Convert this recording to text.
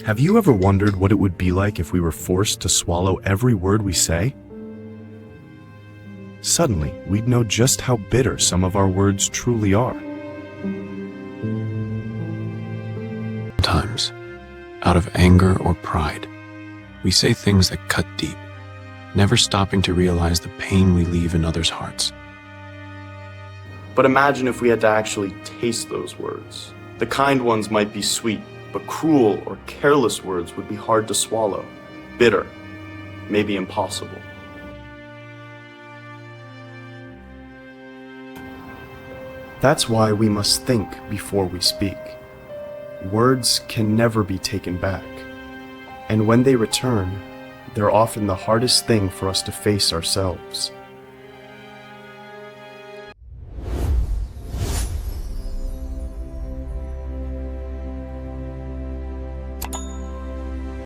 Have you ever wondered what it would be like if we were forced to swallow every word we say? Suddenly, we'd know just how bitter some of our words truly are. Sometimes, out of anger or pride, we say things that cut deep, never stopping to realize the pain we leave in others' hearts. But imagine if we had to actually taste those words. The kind ones might be sweet, but cruel or careless words would be hard to swallow, bitter, maybe impossible. That's why we must think before we speak. Words can never be taken back, and when they return, they're often the hardest thing for us to face ourselves.